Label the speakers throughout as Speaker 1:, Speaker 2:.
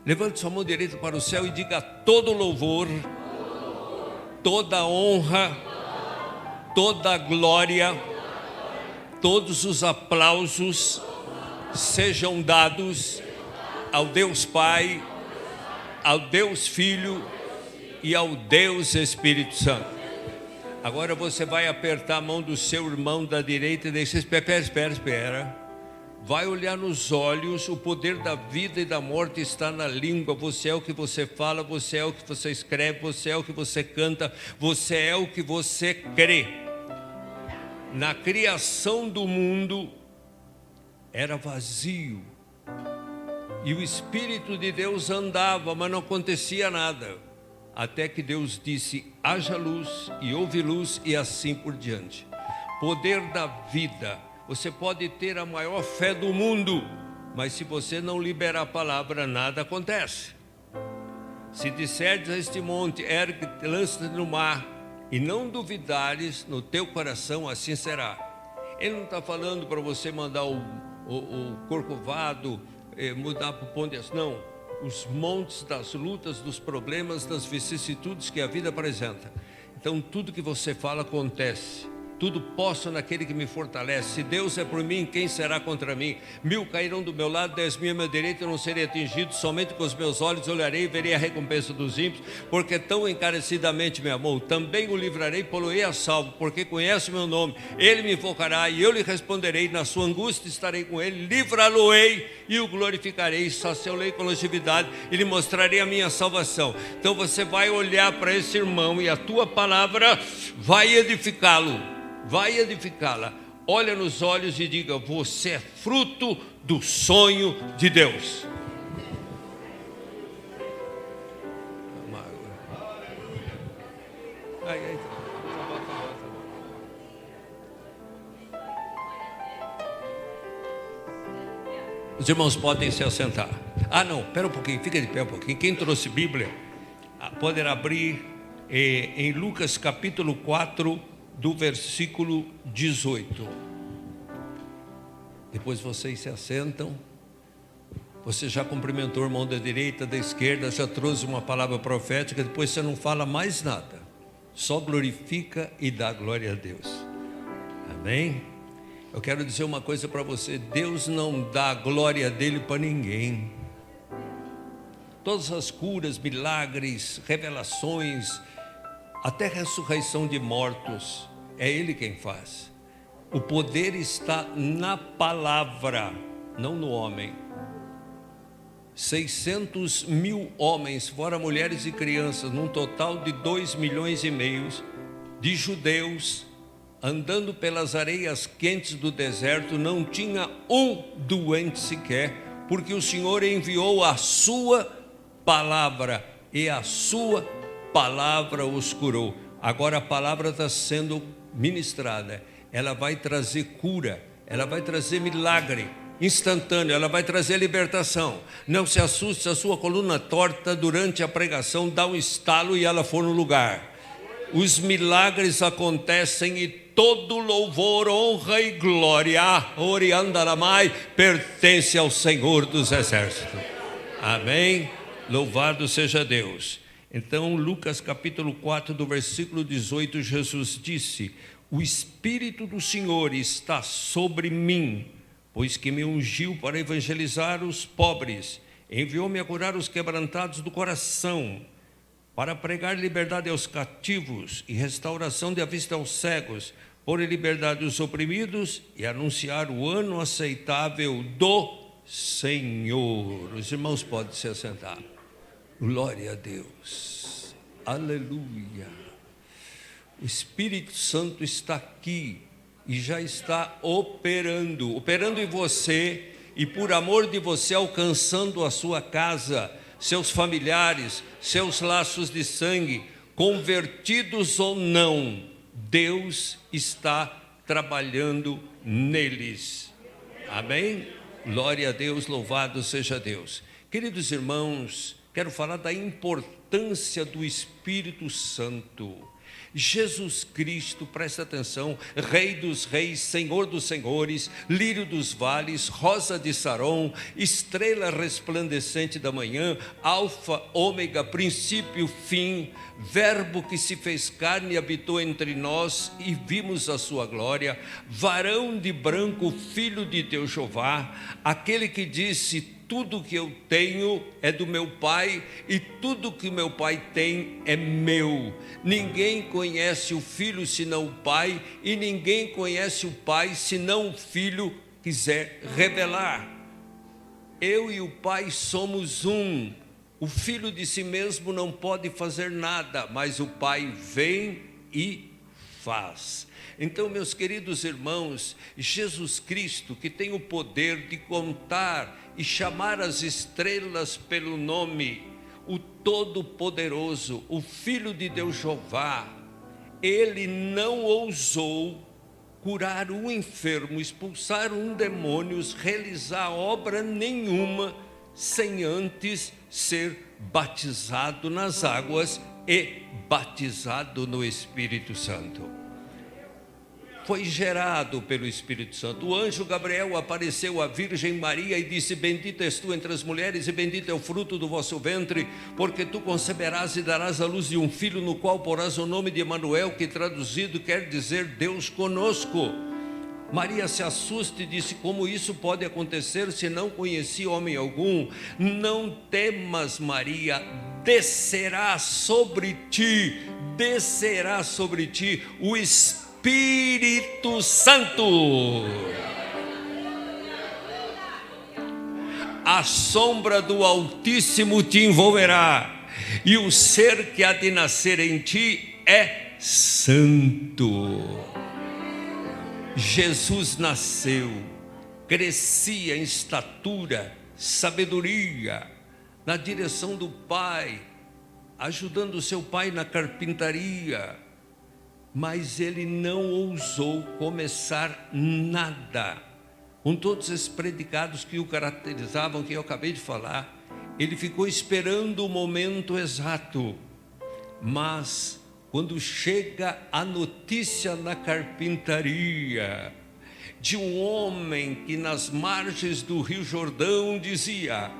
Speaker 1: Levante sua mão direita para o céu e diga: todo louvor, toda honra, toda glória, todos os aplausos sejam dados ao Deus Pai, ao Deus Filho e ao Deus Espírito Santo. Agora você vai apertar a mão do seu irmão da direita e dizer: espera. Vai olhar nos olhos, o poder da vida e da morte está na língua. Você é o que você fala, você é o que você escreve, você é o que você canta, você é o que você crê. Na criação do mundo era vazio e o Espírito de Deus andava, mas não acontecia nada, até que Deus disse: haja luz, e houve luz, e assim por diante. Poder da vida. Você pode ter a maior fé do mundo, mas se você não liberar a palavra, nada acontece. Se disserdes a este monte: ergue-te, lança-te no mar, e não duvidares no teu coração, assim será. Ele não está falando para você mandar o Corcovado, mudar para o Pão de Açúcar, não. Os montes das lutas, dos problemas, das vicissitudes que a vida apresenta. Então tudo que você fala acontece. Tudo posso naquele que me fortalece. Se Deus é por mim, quem será contra mim? 1000 cairão do meu lado, 10.000 à minha direita, eu não serei atingido. Somente com os meus olhos olharei e verei a recompensa dos ímpios, porque tão encarecidamente me amou. Também o livrarei, pô-lo-ei a salvo, porque conhece o meu nome. Ele me invocará e eu lhe responderei. Na sua angústia estarei com ele, livrá-lo-ei e o glorificarei. Saciá-lo-ei com longevidade e lhe mostrarei a minha salvação. Então você vai olhar para esse irmão e a tua palavra vai edificá-lo. Vai edificá-la. Olha nos olhos e diga: você é fruto do sonho de Deus. Os irmãos podem se assentar. Não, espera um pouquinho, fica de pé um pouquinho. Quem trouxe Bíblia, poderá abrir em Lucas capítulo 4, do versículo 18. Depois vocês se assentam. Você já cumprimentou o irmão da direita, da esquerda, já trouxe uma palavra profética. Depois você não fala mais nada, só glorifica e dá glória a Deus. Amém? Eu quero dizer uma coisa para você: Deus não dá a glória dele para ninguém. Todas as curas, milagres, revelações, até ressurreição de mortos, é Ele quem faz. O poder está na palavra, não no homem. 600.000 homens, fora mulheres e crianças, num total de 2,5 milhões de judeus, andando pelas areias quentes do deserto, não tinha um doente sequer, porque o Senhor enviou a sua palavra, e a sua palavra os curou. Agora a palavra está sendo ministrada, ela vai trazer cura, ela vai trazer milagre instantâneo, ela vai trazer libertação. Não se assuste se a sua coluna torta durante a pregação dá um estalo e ela for no lugar. Os milagres acontecem e todo louvor, honra e glória, Oriandaramai, pertence ao Senhor dos Exércitos. Amém? Louvado seja Deus. Então, Lucas capítulo 4, do versículo 18, Jesus disse: o Espírito do Senhor está sobre mim, pois que me ungiu para evangelizar os pobres, enviou-me a curar os quebrantados do coração, para pregar liberdade aos cativos e restauração da vista aos cegos, pôr em liberdade os oprimidos e anunciar o ano aceitável do Senhor. Os irmãos podem se assentar. Glória a Deus, aleluia. O Espírito Santo está aqui e já está operando em você, e por amor de você alcançando a sua casa, seus familiares, seus laços de sangue, convertidos ou não, Deus está trabalhando neles. Amém? Glória a Deus, louvado seja Deus. Queridos irmãos, quero falar da importância do Espírito Santo. Jesus Cristo, presta atenção, Rei dos reis, Senhor dos senhores, lírio dos vales, rosa de Saron, estrela resplandecente da manhã, alfa, ômega, princípio, fim, verbo que se fez carne e habitou entre nós e vimos a sua glória, varão de branco, filho de Deus Jeová, aquele que disse: tudo que eu tenho é do meu Pai e tudo que meu Pai tem é meu. Ninguém conhece o Filho senão o Pai, e ninguém conhece o Pai senão o Filho quiser revelar. Eu e o Pai somos um. O Filho de si mesmo não pode fazer nada, mas o Pai vem e faz. Então, meus queridos irmãos, Jesus Cristo, que tem o poder de contar e chamar as estrelas pelo nome, o Todo-Poderoso, o Filho de Deus Jeová, ele não ousou curar um enfermo, expulsar um demônio, realizar obra nenhuma, sem antes ser batizado nas águas e batizado no Espírito Santo. Foi gerado pelo Espírito Santo. O anjo Gabriel apareceu à Virgem Maria e disse: bendita és tu entre as mulheres e bendito é o fruto do vosso ventre, porque tu conceberás e darás à luz de um filho, no qual porás o nome de Emanuel, que traduzido quer dizer Deus conosco. Maria se assusta e disse: como isso pode acontecer se não conheci homem algum? Não temas, Maria, descerá sobre ti o Espírito Santo. A sombra do Altíssimo te envolverá, e o ser que há de nascer em ti é santo. Jesus nasceu, crescia em estatura, sabedoria, na direção do Pai, ajudando seu pai na carpintaria, mas ele não ousou começar nada. Com todos esses predicados que o caracterizavam, que eu acabei de falar, ele ficou esperando o momento exato. Mas quando chega a notícia na carpintaria de um homem que nas margens do Rio Jordão dizia: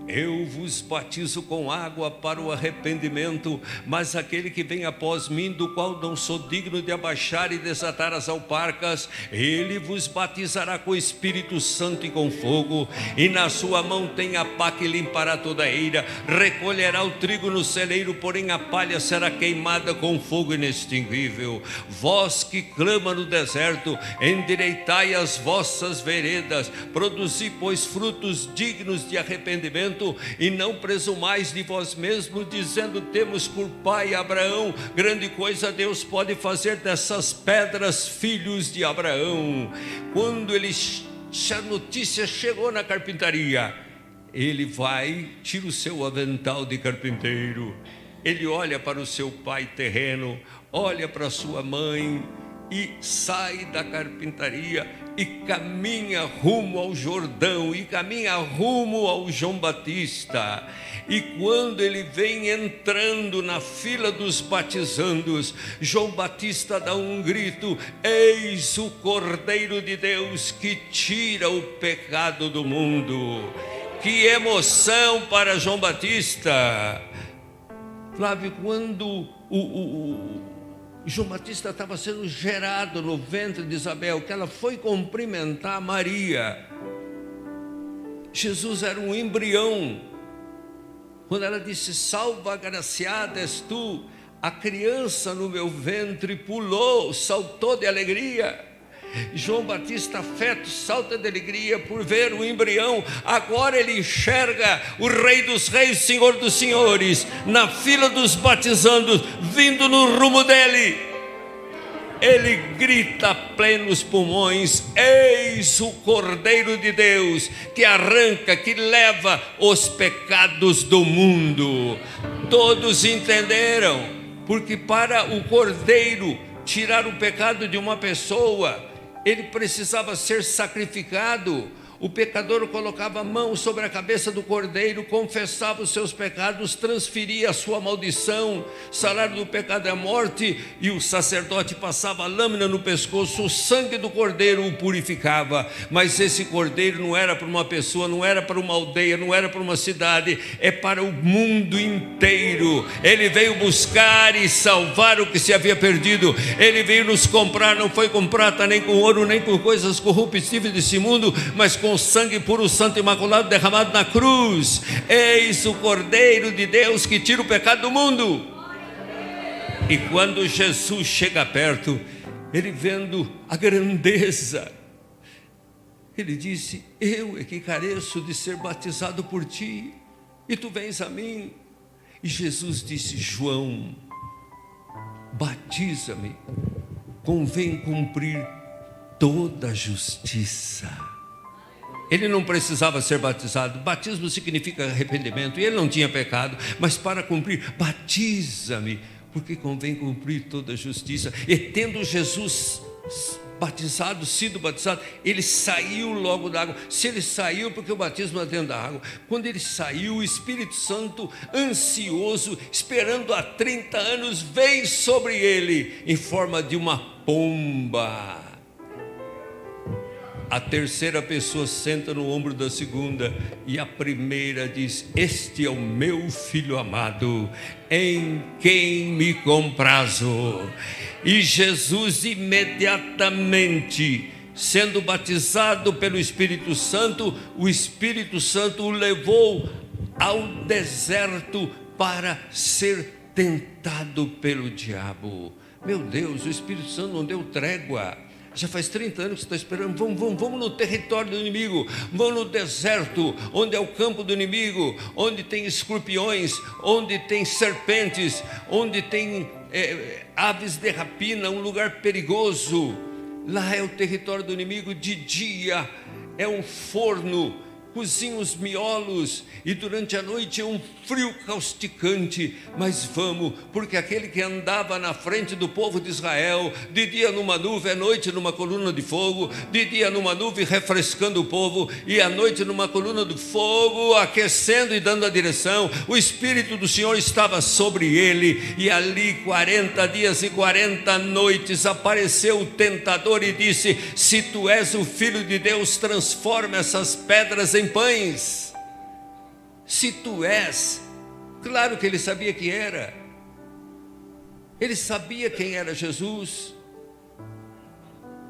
Speaker 1: eu vos batizo com água para o arrependimento, mas aquele que vem após mim, do qual não sou digno de abaixar e desatar as alparcas, ele vos batizará com o Espírito Santo e com fogo, e na sua mão tem a pá que limpará toda a eira, recolherá o trigo no celeiro, porém a palha será queimada com fogo inextinguível. Vós que clama no deserto, endireitai as vossas veredas, produzi, pois, frutos dignos de arrependimento, e não presumais de vós mesmos, dizendo: temos por pai Abraão. Grande coisa Deus pode fazer dessas pedras filhos de Abraão. Quando a notícia chegou na carpintaria, ele vai, tira o seu avental de carpinteiro, ele olha para o seu pai terreno, olha para sua mãe e sai da carpintaria e caminha rumo ao Jordão, e caminha rumo ao João Batista. E quando ele vem entrando na fila dos batizandos, João Batista dá um grito: eis o Cordeiro de Deus que tira o pecado do mundo. Que emoção para João Batista! Flávio, quando João Batista estava sendo gerado no ventre de Isabel, que ela foi cumprimentar Maria, Jesus era um embrião. Quando ela disse: salva agraciada és tu, a criança no meu ventre pulou, saltou de alegria. João Batista, feto, salta de alegria por ver o embrião. Agora ele enxerga o Rei dos reis, Senhor dos senhores, na fila dos batizandos, vindo no rumo dele. Ele grita a plenos pulmões: eis o Cordeiro de Deus, que arranca, que leva os pecados do mundo. Todos entenderam, porque para o Cordeiro tirar o pecado de uma pessoa, ele precisava ser sacrificado. O pecador colocava a mão sobre a cabeça do cordeiro, confessava os seus pecados, transferia a sua maldição. O salário do pecado é a morte, e o sacerdote passava a lâmina no pescoço. O sangue do cordeiro o purificava. Mas esse cordeiro não era para uma pessoa, não era para uma aldeia, não era para uma cidade, é para o mundo inteiro. Ele veio buscar e salvar o que se havia perdido. Ele veio nos comprar, não foi com prata, nem com ouro, nem com coisas corruptíveis desse mundo, mas com o sangue puro, santo e imaculado derramado na cruz. Eis o Cordeiro de Deus que tira o pecado do mundo. E quando Jesus chega perto, ele vendo a grandeza, ele disse: eu é que careço de ser batizado por ti, e tu vens a mim. E Jesus disse: João, batiza-me, convém cumprir toda a justiça. Ele não precisava ser batizado. Batismo significa arrependimento, e ele não tinha pecado, mas para cumprir, batiza-me, porque convém cumprir toda a justiça. E tendo Jesus batizado, sido batizado, ele saiu logo da água. Se ele saiu, porque o batismo é dentro da água. Quando ele saiu, o Espírito Santo, ansioso, esperando há 30 anos, veio sobre ele em forma de uma pomba. A terceira pessoa senta no ombro da segunda, e a primeira diz: este é o meu filho amado, em quem me comprazo. E Jesus imediatamente, sendo batizado pelo Espírito Santo, o Espírito Santo o levou ao deserto para ser tentado pelo diabo. Meu Deus, o Espírito Santo não deu trégua. Já faz 30 anos que você está esperando. Vamos no território do inimigo, vamos no deserto, onde é o campo do inimigo, onde tem escorpiões, onde tem serpentes, onde tem aves de rapina, um lugar perigoso. Lá é o território do inimigo. De dia é um forno, cozinha os miolos, e durante a noite é um frio causticante. Mas vamos, porque aquele que andava na frente do povo de Israel, de dia numa nuvem, à noite numa coluna de fogo, de dia numa nuvem refrescando o povo, e à noite numa coluna de fogo aquecendo e dando a direção. O Espírito do Senhor estava sobre ele, e ali 40 dias e 40 noites apareceu o tentador e disse: se tu és o Filho de Deus, transforma essas pedras em pães. Se tu és, claro que ele sabia que era. Ele sabia quem era Jesus.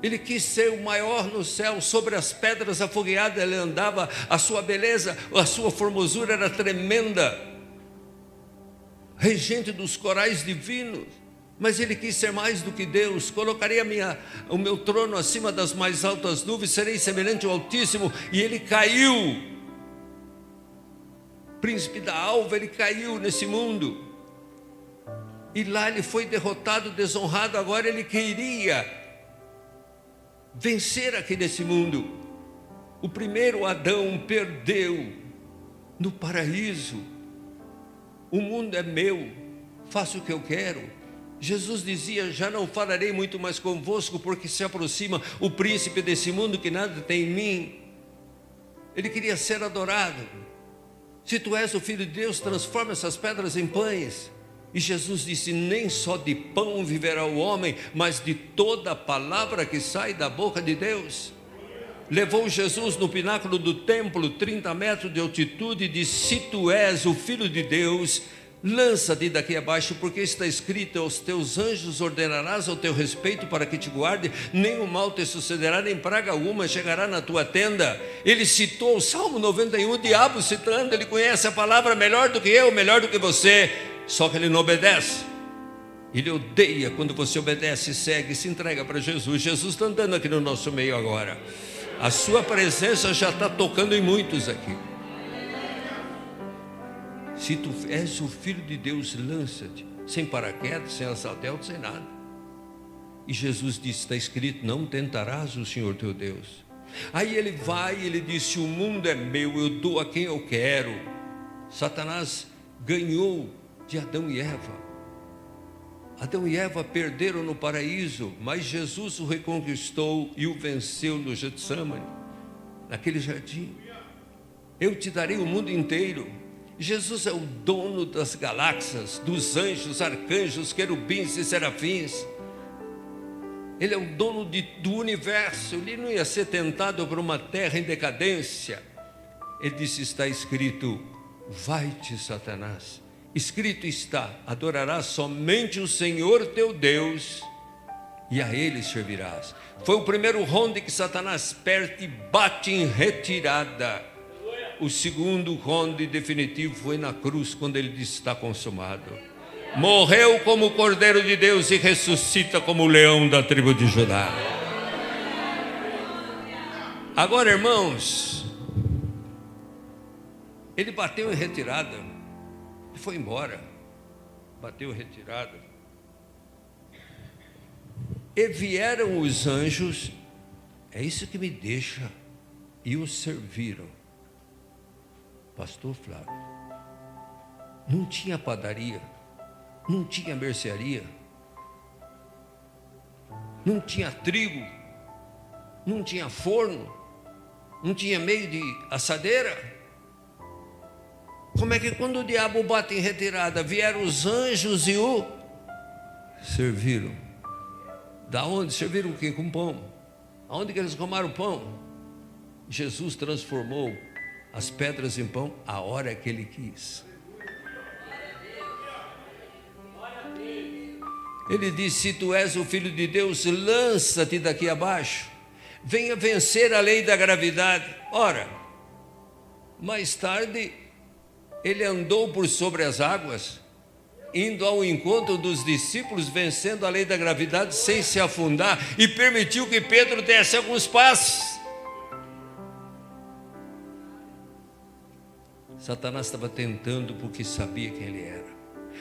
Speaker 1: Ele quis ser o maior no céu. Sobre as pedras afogueadas ele andava. A sua beleza, a sua formosura era tremenda, regente dos corais divinos. Mas ele quis ser mais do que Deus. Colocarei o meu trono acima das mais altas nuvens, serei semelhante ao Altíssimo. E ele caiu. Príncipe da alva, ele caiu nesse mundo. E lá ele foi derrotado, desonrado. Agora ele queria vencer aqui nesse mundo. O primeiro Adão perdeu no paraíso. O mundo é meu, faço o que eu quero. Jesus dizia: já não falarei muito mais convosco, porque se aproxima o príncipe desse mundo que nada tem em mim. Ele queria ser adorado. Se tu és o Filho de Deus, transforma essas pedras em pães. E Jesus disse: nem só de pão viverá o homem, mas de toda a palavra que sai da boca de Deus. Levou Jesus no pináculo do templo, 30 metros de altitude, e disse: se tu és o Filho de Deus, lança-te daqui abaixo, porque está escrito: aos teus anjos ordenarás ao teu respeito para que te guarde, nenhum mal te sucederá, nem praga alguma chegará na tua tenda. Ele citou o Salmo 91, o diabo citando. Ele conhece a palavra melhor do que eu, melhor do que você, só que ele não obedece. Ele odeia quando você obedece, segue, se entrega para Jesus. Jesus está andando aqui no nosso meio agora. A sua presença já está tocando em muitos aqui. Se tu és o Filho de Deus, lança-te, sem paraquedas, sem asa delta, sem nada. E Jesus disse: está escrito: não tentarás o Senhor teu Deus. Aí ele vai, ele disse: o mundo é meu, eu dou a quem eu quero. Satanás ganhou de Adão e Eva. Adão e Eva perderam no paraíso, mas Jesus o reconquistou e o venceu no Getsemane. naquele jardim. Eu te darei o mundo inteiro. Jesus é o dono das galáxias, dos anjos, arcanjos, querubins e serafins. Ele é o dono do universo. Ele não ia ser tentado por uma terra em decadência. Ele disse: está escrito, vai-te, Satanás. Escrito está, adorarás somente o Senhor teu Deus e a Ele servirás. Foi o primeiro ronde que Satanás perde e bate em retirada. O segundo ronde definitivo foi na cruz, quando ele disse: está consumado. Morreu como o Cordeiro de Deus e ressuscita como o leão da tribo de Judá. Agora, irmãos, ele bateu em retirada e foi embora. Bateu em retirada. E vieram os anjos, é isso que me deixa, e o serviram. Pastor Flávio, não tinha padaria, não tinha mercearia, não tinha trigo, não tinha forno, não tinha meio de assadeira. Como é que quando o diabo bate em retirada, vieram os anjos e o serviram? Da onde? Serviram o quê? Com pão. Aonde que eles comaram pão? Jesus transformou as pedras em pão a hora que Ele quis. Ele disse: se tu és o Filho de Deus, lança-te daqui abaixo, venha vencer a lei da gravidade. Ora, mais tarde, Ele andou por sobre as águas, indo ao encontro dos discípulos, vencendo a lei da gravidade sem se afundar, e permitiu que Pedro desse alguns passos. Satanás estava tentando porque sabia quem ele era.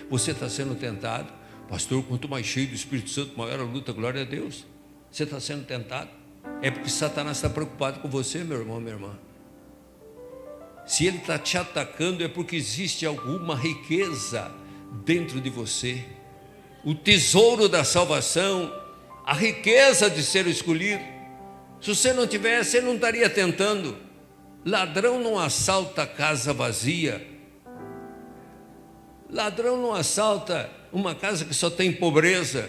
Speaker 1: Você está sendo tentado? Pastor, quanto mais cheio do Espírito Santo, maior a luta, glória a Deus. Você está sendo tentado? É porque Satanás está preocupado com você, meu irmão, minha irmã. Se ele está te atacando, é porque existe alguma riqueza dentro de você. O tesouro da salvação, a riqueza de ser escolhido. Se você não tivesse, ele não estaria tentando. Ladrão não assalta casa vazia. Ladrão não assalta uma casa que só tem pobreza.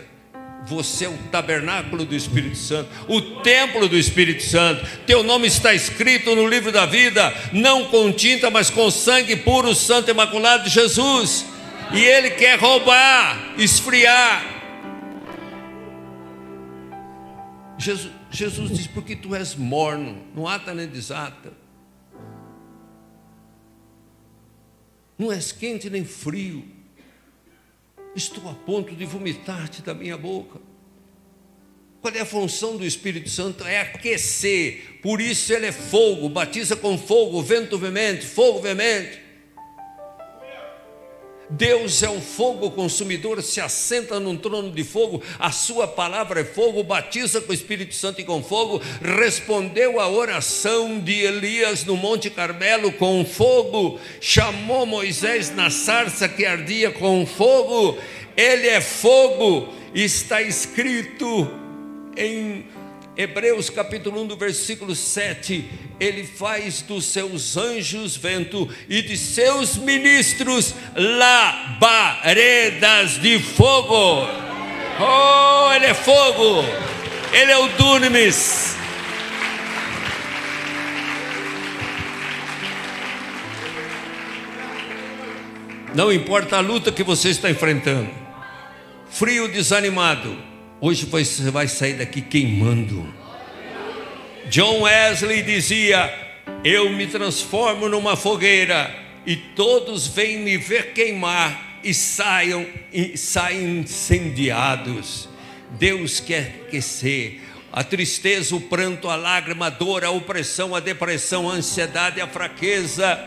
Speaker 1: Você é o tabernáculo do Espírito Santo, o templo do Espírito Santo. Teu nome está escrito no livro da vida, não com tinta, mas com sangue puro, santo e imaculado de Jesus. E ele quer roubar, esfriar. Jesus diz: porque tu és morno, não ata nem desata. Não és quente nem frio. Estou a ponto de vomitar-te da minha boca. Qual é a função do Espírito Santo? É aquecer. Por isso ele é fogo, batiza com fogo, vento veemente, fogo veemente. Deus é um fogo consumidor, se assenta num trono de fogo, a sua palavra é fogo, batiza com o Espírito Santo e com fogo. Respondeu à oração de Elias no Monte Carmelo com fogo, chamou Moisés na sarça que ardia com fogo. Ele é fogo. Está escrito em Hebreus capítulo 1 do versículo 7, ele faz dos seus anjos vento e de seus ministros labaredas de fogo. Oh, ele é fogo, ele é o Dunamis. Não importa a luta que você está enfrentando, frio, desanimado, hoje você vai sair daqui queimando. John Wesley dizia: eu me transformo numa fogueira e todos vêm me ver queimar e saem incendiados. Deus quer aquecer a tristeza, o pranto, a lágrima, a dor, a opressão, a depressão, a ansiedade, a fraqueza,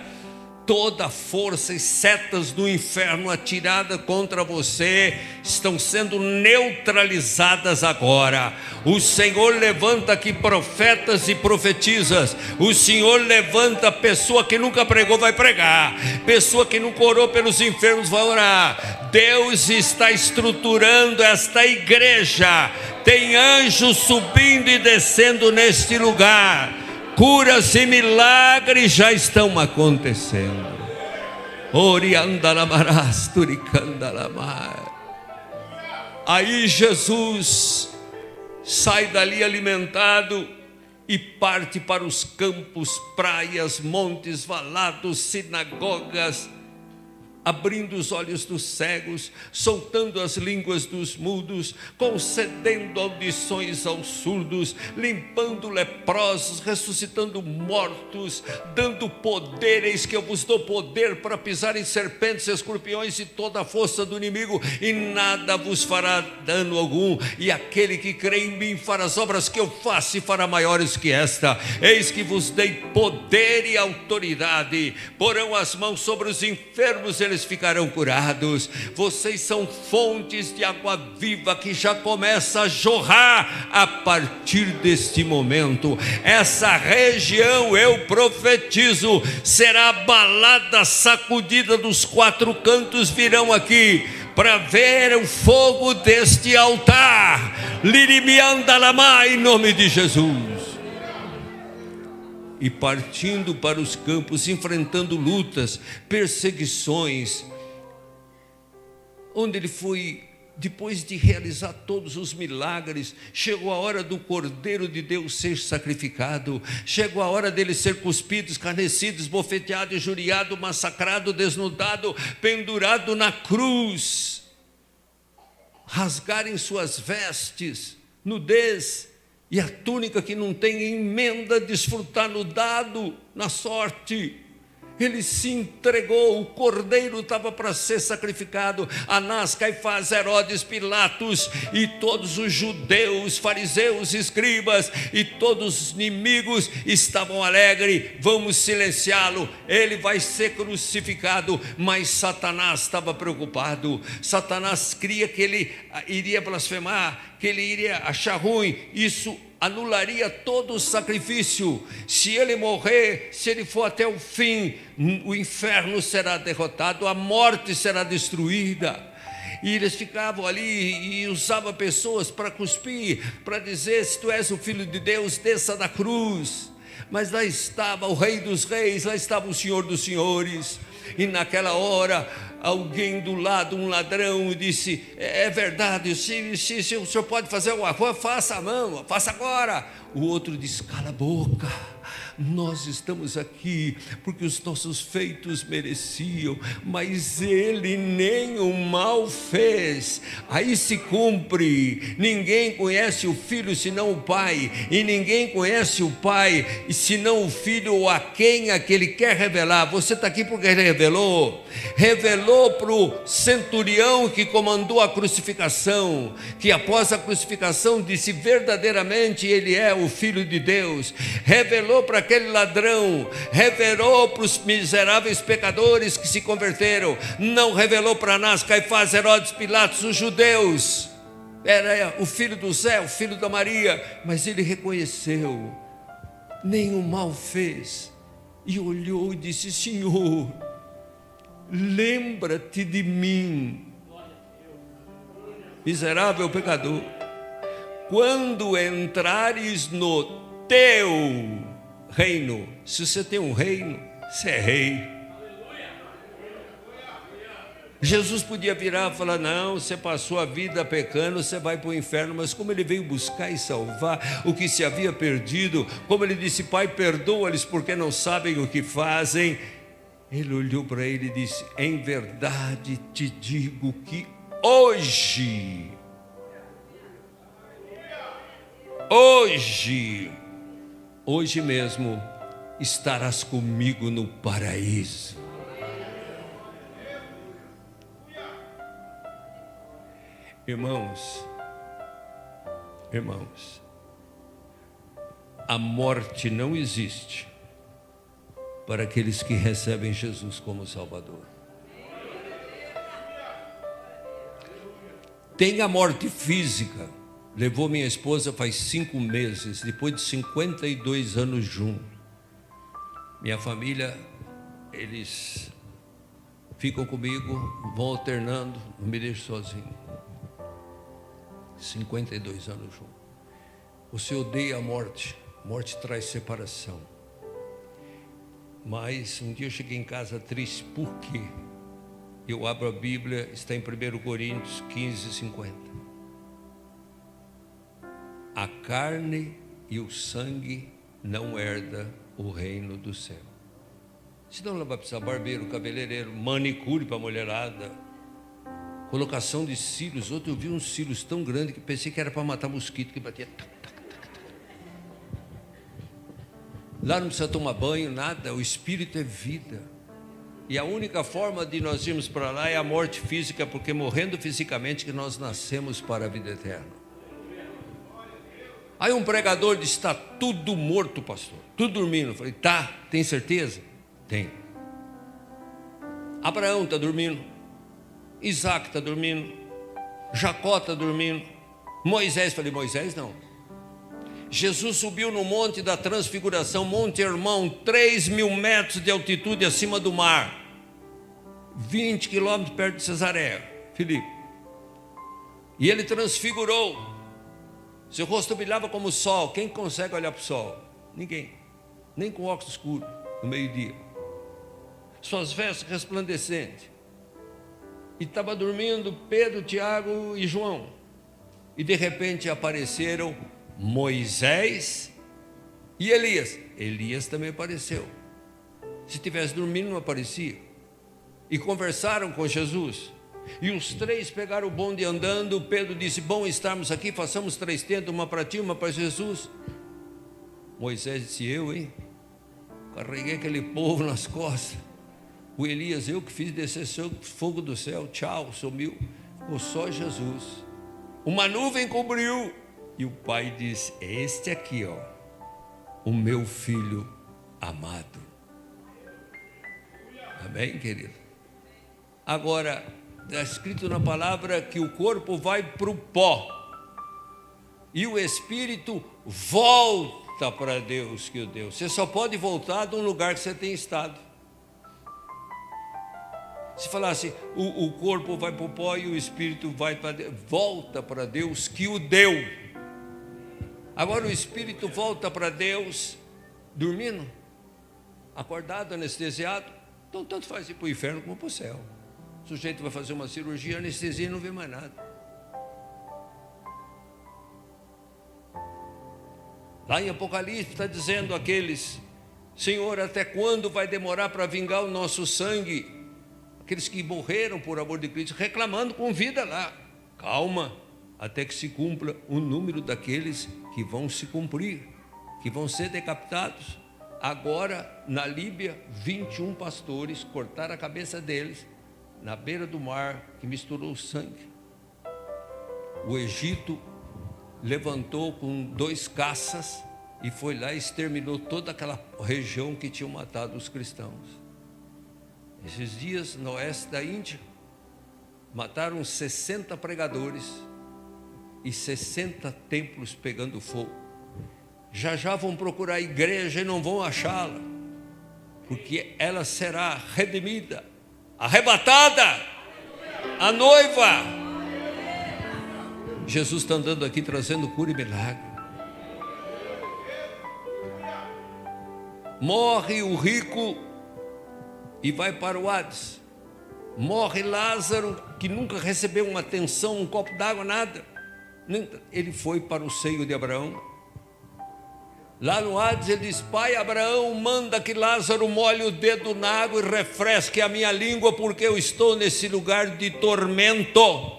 Speaker 1: toda a força e setas do inferno atirada contra você estão sendo neutralizadas agora. O Senhor levanta aqui profetas e profetizas. O Senhor levanta pessoa que nunca pregou, vai pregar. Pessoa que nunca orou pelos enfermos, vai orar. Deus está estruturando esta igreja. Tem anjos subindo e descendo neste lugar, curas e milagres já estão acontecendo. Aí Jesus sai dali alimentado e parte para os campos, praias, montes, valados, sinagogas, abrindo os olhos dos cegos, soltando as línguas dos mudos, concedendo audições aos surdos, limpando leprosos, ressuscitando mortos, dando poder. Eis que eu vos dou poder para pisar em serpentes, escorpiões e toda a força do inimigo, e nada vos fará dano algum. E aquele que crê em mim fará as obras que eu faço e fará maiores que esta. Eis que vos dei poder e autoridade, porão as mãos sobre os enfermos, eles ficarão curados. Vocês são fontes de água viva que já começa a jorrar a partir deste momento. Essa região, eu profetizo, será abalada, sacudida dos quatro cantos, virão aqui para ver o fogo deste altar. Lirimiandalamá, em nome de Jesus. E partindo para os campos, enfrentando lutas, perseguições, onde ele foi, depois de realizar todos os milagres, chegou a hora do Cordeiro de Deus ser sacrificado, chegou a hora dele ser cuspido, escarnecido, esbofeteado, injuriado, massacrado, desnudado, pendurado na cruz, rasgarem suas vestes, nudez, e a túnica que não tem emenda, desfrutar no dado, na sorte. Ele se entregou, o cordeiro estava para ser sacrificado. Anás, Caifás, Herodes, Pilatos e todos os judeus, fariseus, escribas e todos os inimigos estavam alegres. Vamos silenciá-lo, ele vai ser crucificado. Mas Satanás estava preocupado. Satanás cria que ele iria blasfemar, que ele iria achar ruim. Isso anularia todo o sacrifício. Se ele morrer, se ele for até o fim, o inferno será derrotado, a morte será destruída. E eles ficavam ali e usavam pessoas para cuspir, para dizer: se tu és o Filho de Deus, desça da cruz. Mas lá estava o Rei dos Reis, lá estava o Senhor dos Senhores. E naquela hora, alguém do lado, um ladrão, disse: é verdade, se o senhor pode fazer alguma coisa, faça a mão, faça agora. O outro disse: cala a boca, nós estamos aqui porque os nossos feitos mereciam, mas ele nem o mal fez. Aí se cumpre: ninguém conhece o Filho senão o Pai, e ninguém conhece o Pai senão o Filho, ou a quem aquele quer revelar. Você está aqui porque ele revelou para o centurião que comandou a crucificação, que após a crucificação disse: verdadeiramente ele é o Filho de Deus. Revelou para aquele ladrão, revelou para os miseráveis pecadores que se converteram. Não revelou para Anás, Caifás, Herodes, Pilatos, os judeus. Era o filho do Zé, o filho da Maria, mas ele reconheceu, nenhum mal fez, e olhou e disse: Senhor, lembra-te de mim, miserável pecador, quando entrares no teu reino. Se você tem um reino, você é rei. Jesus podia virar e falar: não, você passou a vida pecando, você vai para o inferno. Mas como ele veio buscar e salvar o que se havia perdido, como ele disse: Pai, perdoa-lhes porque não sabem o que fazem, ele olhou para ele e disse: em verdade te digo que hoje mesmo estarás comigo no paraíso. Irmãos, a morte não existe para aqueles que recebem Jesus como Salvador. Tem a morte física. Levou minha esposa faz 5 meses, depois de 52 anos juntos. Minha família, eles ficam comigo, vão alternando, não me deixo sozinho. 52 anos juntos. Você odeia a morte, A morte traz separação. Mas um dia eu cheguei em casa triste, por quê? Eu abro a Bíblia, está em 1 Coríntios 15:50. A carne e o sangue não herda o reino do céu. Senão ela vai precisar barbeiro, cabeleireiro, manicure para a mulherada, colocação de cílios. Outro eu vi uns cílios tão grandes que pensei que era para matar mosquito, que batia. Lá não precisa tomar banho, nada. O espírito é vida. E a única forma de nós irmos para lá é a morte física, porque morrendo fisicamente que nós nascemos para a vida eterna. Aí um pregador disse: está tudo morto, pastor, tudo dormindo. Eu falei: tá, tem certeza? Tem. Abraão está dormindo, Isaac está dormindo, Jacó está dormindo, Moisés. Falei: Moisés não. Jesus subiu no monte da transfiguração, Monte Hermão, 3.000 metros de altitude acima do mar, 20 quilômetros perto de Cesareia Filipe. E ele transfigurou. Seu rosto brilhava como o sol. Quem consegue olhar para o sol? Ninguém. Nem com óculos escuros no meio-dia. Suas vestes resplandecentes. E estava dormindo Pedro, Tiago e João. E de repente apareceram Moisés e Elias. Elias também apareceu. Se estivesse dormindo não aparecia. E conversaram com Jesus. E os três pegaram o bonde andando. Pedro disse: bom estarmos aqui, façamos 3 tendas, uma para ti, uma para Jesus. Moisés disse: eu, hein? Carreguei aquele povo nas costas. O Elias: eu que fiz descer fogo do céu. Tchau, sumiu. Ficou só Jesus. Uma nuvem cobriu. E o pai disse: este aqui, ó, o meu filho amado. Amém, querido? Agora, está escrito na palavra que o corpo vai para o pó e o espírito volta para Deus que o deu. Você só pode voltar de um lugar que você tem estado. Se falasse o corpo vai para o pó e o espírito vai para Deus, volta para Deus que o deu. Agora o espírito volta para Deus dormindo, acordado, anestesiado. Então tanto faz ir para o inferno como para o céu. O sujeito vai fazer uma cirurgia, anestesia e não vê mais nada. Lá em Apocalipse está dizendo aqueles: Senhor, até quando vai demorar para vingar o nosso sangue? Aqueles que morreram por amor de Cristo, reclamando com vida lá. Calma, até que se cumpra o número daqueles que vão se cumprir, que vão ser decapitados. Agora, na Líbia, 21 pastores cortaram a cabeça deles na beira do mar, que misturou sangue. O Egito levantou com 2 caças e foi lá e exterminou toda aquela região que tinham matado os cristãos. Esses dias, no oeste da Índia, mataram 60 pregadores e 60 templos pegando fogo. Já já vão procurar a igreja e não vão achá-la, porque ela será redimida, arrebatada, a noiva. Jesus está andando aqui trazendo cura e milagre. Morre o rico e vai para o Hades. Morre Lázaro, que nunca recebeu uma atenção, um copo d'água, nada. Ele foi para o seio de Abraão. Lá no Hades ele diz: pai Abraão, manda que Lázaro molhe o dedo na água e refresque a minha língua, porque eu estou nesse lugar de tormento.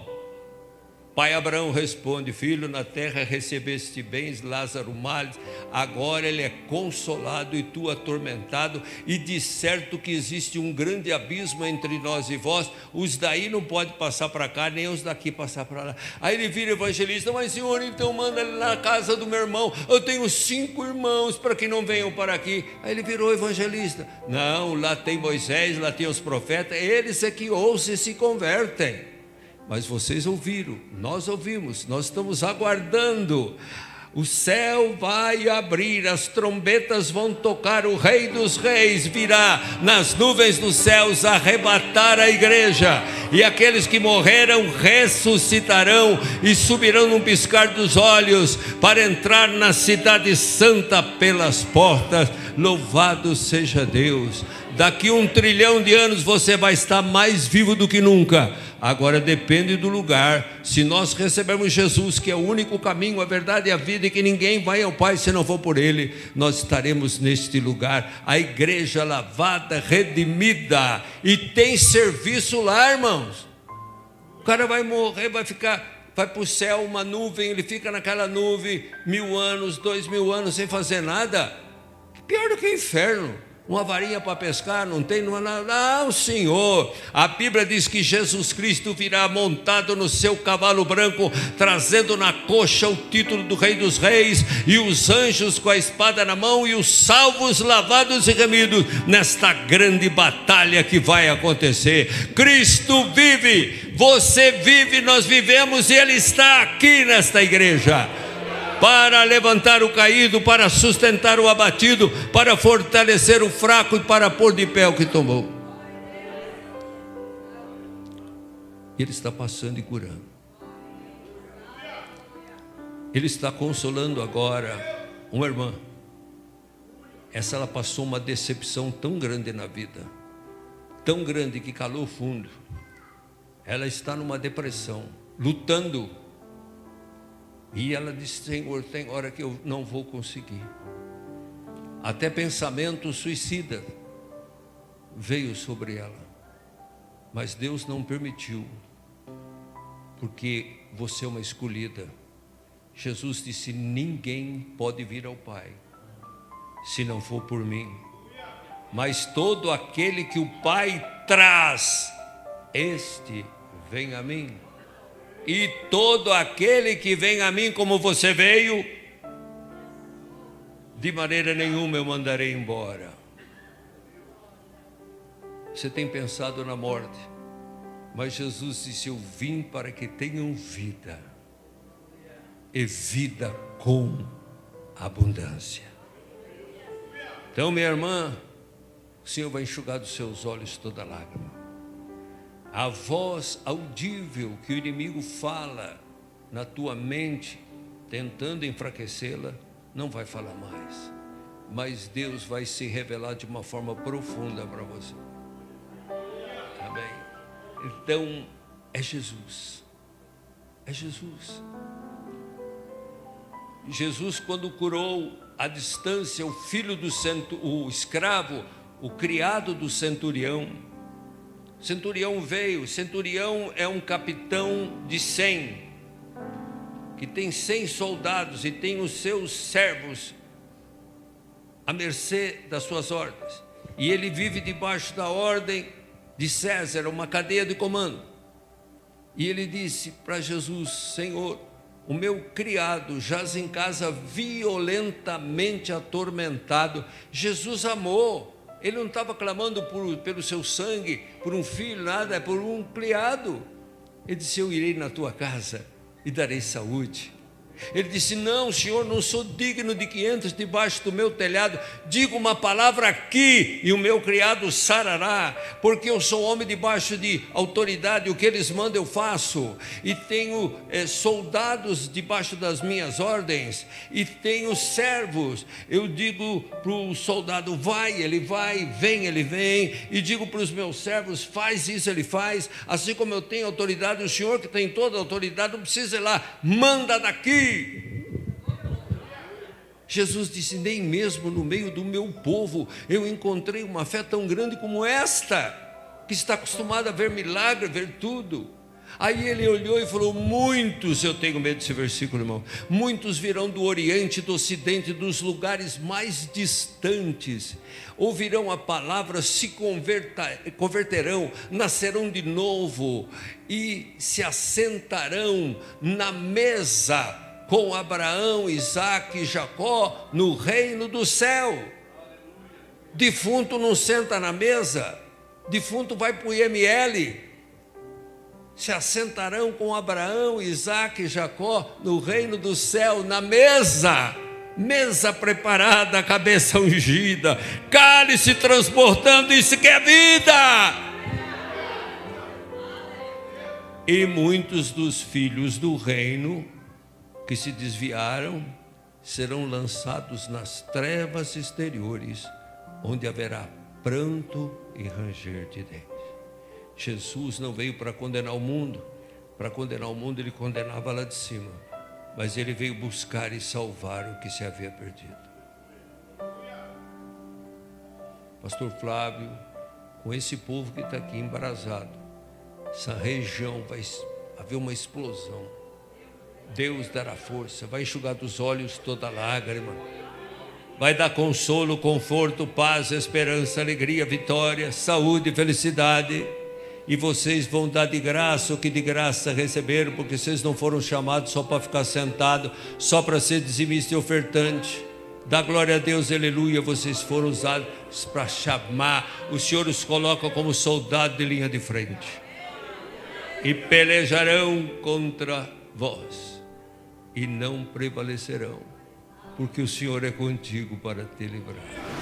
Speaker 1: Pai Abraão responde: filho, na terra recebeste bens, Lázaro males, agora ele é consolado e tu atormentado, e de certo que existe um grande abismo entre nós e vós, os daí não podem passar para cá, nem os daqui passar para lá. Aí ele vira evangelista: mas Senhor, então manda ele na casa do meu irmão, eu tenho 5 irmãos para que não venham para aqui. Aí ele virou evangelista: não, lá tem Moisés, lá tem os profetas, eles é que ousam e se convertem. Mas vocês ouviram, nós ouvimos, nós estamos aguardando. O céu vai abrir, as trombetas vão tocar, o Rei dos Reis virá nas nuvens dos céus arrebatar a igreja. e aqueles que morreram ressuscitarão e subirão num piscar dos olhos para entrar na cidade santa pelas portas. Louvado seja Deus. Daqui 1 trilhão de anos você vai estar mais vivo do que nunca. Agora depende do lugar. Se nós recebermos Jesus, que é o único caminho, a verdade e a vida, e que ninguém vai ao Pai se não for por Ele, nós estaremos neste lugar, a igreja lavada, redimida, e tem serviço lá, irmãos. O cara vai morrer, vai para o céu, uma nuvem, ele fica naquela nuvem 1000 anos, 2000 anos sem fazer nada. Pior do que o inferno. Uma varinha para pescar, não tem, não é nada. Não, Senhor, a Bíblia diz que Jesus Cristo virá montado no seu cavalo branco, trazendo na coxa o título do Rei dos Reis, e os anjos com a espada na mão, e os salvos lavados e remidos, nesta grande batalha que vai acontecer. Cristo vive, você vive, nós vivemos, e Ele está aqui nesta igreja, para levantar o caído, para sustentar o abatido, para fortalecer o fraco e para pôr de pé o que tomou. Ele está passando e curando. Ele está consolando agora uma irmã. Ela passou uma decepção tão grande na vida, tão grande que calou fundo. Ela está numa depressão, lutando. E ela disse: Senhor, tem hora que eu não vou conseguir. Até pensamento suicida veio sobre ela, mas Deus não permitiu, porque você é uma escolhida. Jesus disse: ninguém pode vir ao Pai se não for por mim, mas todo aquele que o Pai traz, este vem a mim. E todo aquele que vem a mim como você veio, de maneira nenhuma eu mandarei embora. Você tem pensado na morte, mas Jesus disse: eu vim para que tenham vida, e vida com abundância. Então, minha irmã, o Senhor vai enxugar dos seus olhos toda lágrima. A voz audível que o inimigo fala na tua mente, tentando enfraquecê-la, não vai falar mais, mas Deus vai se revelar de uma forma profunda para você. Amém? Então, é Jesus. É Jesus. Jesus, quando curou à distância o filho do o escravo, o criado do centurião veio. Centurião é um capitão de 100, que tem 100 soldados e tem os seus servos à mercê das suas ordens, e ele vive debaixo da ordem de César, uma cadeia de comando. E ele disse para Jesus: Senhor, o meu criado jaz em casa violentamente atormentado. Jesus amou. Ele não estava clamando pelo seu sangue, por um filho, nada, é por um criado. Ele disse: eu irei na tua casa e darei saúde. Ele disse: não, Senhor, não sou digno de que entres debaixo do meu telhado. Diga uma palavra aqui e o meu criado sarará, porque eu sou homem debaixo de autoridade, o que eles mandam eu faço, e tenho soldados debaixo das minhas ordens, e tenho servos. Eu digo para o soldado: vai, ele vai, vem, ele vem, e digo para os meus servos: faz isso, ele faz. Assim como eu tenho autoridade, o Senhor que tem toda a autoridade, não precisa ir lá, manda daqui. Jesus disse: nem mesmo no meio do meu povo eu encontrei uma fé tão grande como esta, que está acostumada a ver milagre, a ver tudo. Aí ele olhou e falou: muitos, eu tenho medo desse versículo, irmão, muitos virão do Oriente, do Ocidente, dos lugares mais distantes, ouvirão a palavra, se converterão, nascerão de novo e se assentarão na mesa com Abraão, Isaque e Jacó no reino do céu. Defunto não senta na mesa, defunto vai para o IML. Se assentarão com Abraão, Isaque e Jacó no reino do céu, na mesa preparada, cabeça ungida, cálice transbordando, isso que é vida. E muitos dos filhos do reino que se desviaram serão lançados nas trevas exteriores, onde haverá pranto e ranger de dentes. Jesus não veio para condenar o mundo. Para condenar o mundo, ele condenava lá de cima. Mas ele veio buscar e salvar o que se havia perdido. Pastor Flávio, com esse povo que está aqui embrasado, essa região vai haver uma explosão. Deus dará força, vai enxugar dos olhos toda lágrima, vai dar consolo, conforto, paz, esperança, alegria, vitória, saúde, felicidade. E vocês vão dar de graça o que de graça receberam, porque vocês não foram chamados só para ficar sentado, só para ser dizimista e ofertante. Dá glória a Deus, aleluia. Vocês foram usados para chamar. O Senhor os coloca como soldado de linha de frente, e pelejarão contra vós, e não prevalecerão, porque o Senhor é contigo para te livrar.